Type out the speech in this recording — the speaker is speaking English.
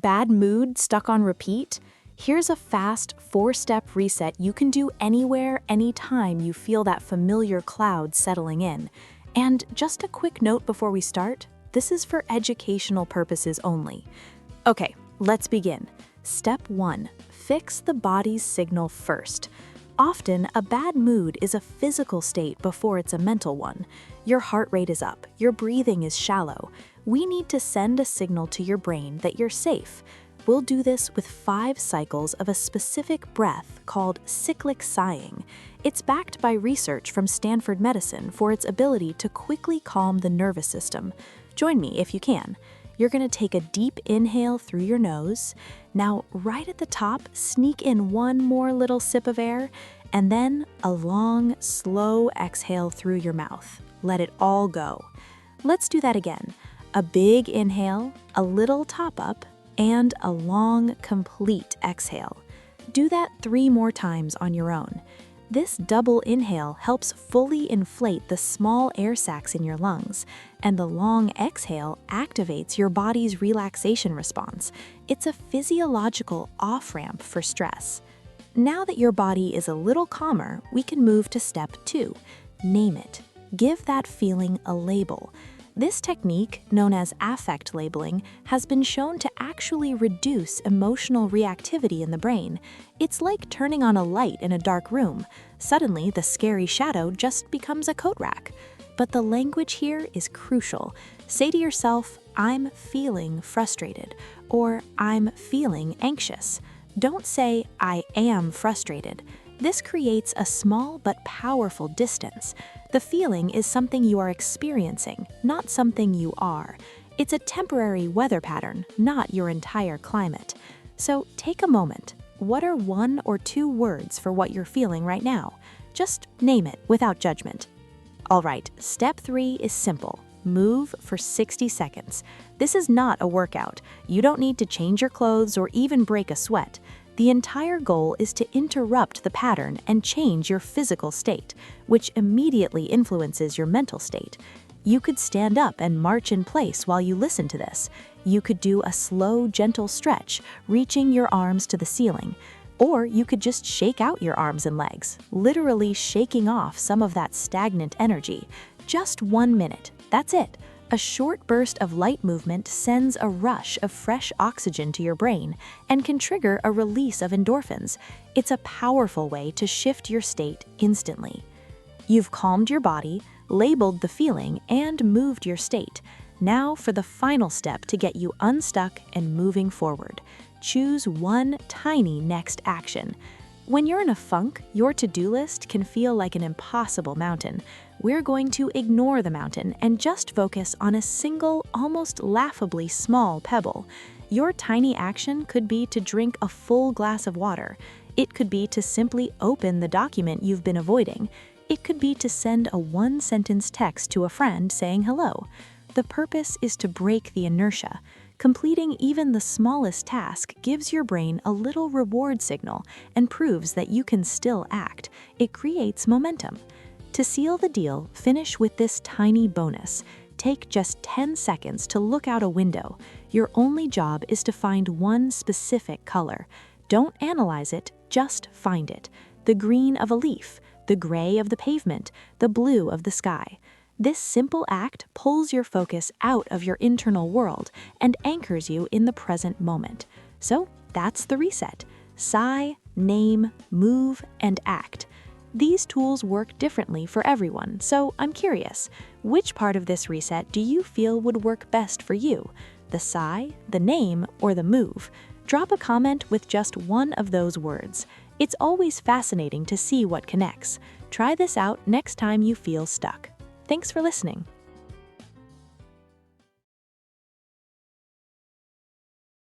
Bad mood stuck on repeat? Here's a fast 4-step reset you can do anywhere, anytime you feel that familiar cloud settling in. And just a quick note before we start, this is for educational purposes only. Okay, let's begin. Step 1. Fix the body's signal first. Often, a bad mood is a physical state before it's a mental one. Your heart rate is up, your breathing is shallow. We need to send a signal to your brain that you're safe. We'll do this with 5 cycles of a specific breath called cyclic sighing. It's backed by research from Stanford Medicine for its ability to quickly calm the nervous system. Join me if you can. You're going to take a deep inhale through your nose. Now, right at the top, sneak in one more little sip of air, and then a long, slow exhale through your mouth. Let it all go. Let's do that again. A big inhale, a little top up, and a long, complete exhale. Do that 3 more times on your own. This double inhale helps fully inflate the small air sacs in your lungs, and the long exhale activates your body's relaxation response. It's a physiological off-ramp for stress. Now that your body is a little calmer, we can move to step 2. Name it. Give that feeling a label. This technique, known as affect labeling, has been shown to actually reduce emotional reactivity in the brain. It's like turning on a light in a dark room. Suddenly, the scary shadow just becomes a coat rack. But the language here is crucial. Say to yourself, "I'm feeling frustrated," or "I'm feeling anxious." Don't say, "I am frustrated." This creates a small but powerful distance. The feeling is something you are experiencing, not something you are. It's a temporary weather pattern, not your entire climate. So take a moment. What are 1 or 2 words for what you're feeling right now? Just name it without judgment. All right, step 3 is simple. Move for 60 seconds. This is not a workout. You don't need to change your clothes or even break a sweat. The entire goal is to interrupt the pattern and change your physical state, which immediately influences your mental state. You could stand up and march in place while you listen to this. You could do a slow, gentle stretch, reaching your arms to the ceiling. Or you could just shake out your arms and legs, literally shaking off some of that stagnant energy. Just 1 minute. That's it. A short burst of light movement sends a rush of fresh oxygen to your brain and can trigger a release of endorphins. It's a powerful way to shift your state instantly. You've calmed your body, labeled the feeling, and moved your state. Now for the final step to get you unstuck and moving forward. Choose one tiny next action. When you're in a funk, your to-do list can feel like an impossible mountain. We're going to ignore the mountain and just focus on a single, almost laughably small pebble. Your tiny action could be to drink a full glass of water. It could be to simply open the document you've been avoiding. It could be to send a 1-sentence text to a friend saying hello. The purpose is to break the inertia. Completing even the smallest task gives your brain a little reward signal and proves that you can still act. It creates momentum. To seal the deal, finish with this tiny bonus. Take just 10 seconds to look out a window. Your only job is to find one specific color. Don't analyze it, just find it. The green of a leaf, the gray of the pavement, the blue of the sky. This simple act pulls your focus out of your internal world and anchors you in the present moment. So that's the reset. Sigh, name, move, and act. These tools work differently for everyone, so I'm curious, which part of this reset do you feel would work best for you? The sigh, the name, or the move? Drop a comment with just one of those words. It's always fascinating to see what connects. Try this out next time you feel stuck. Thanks for listening.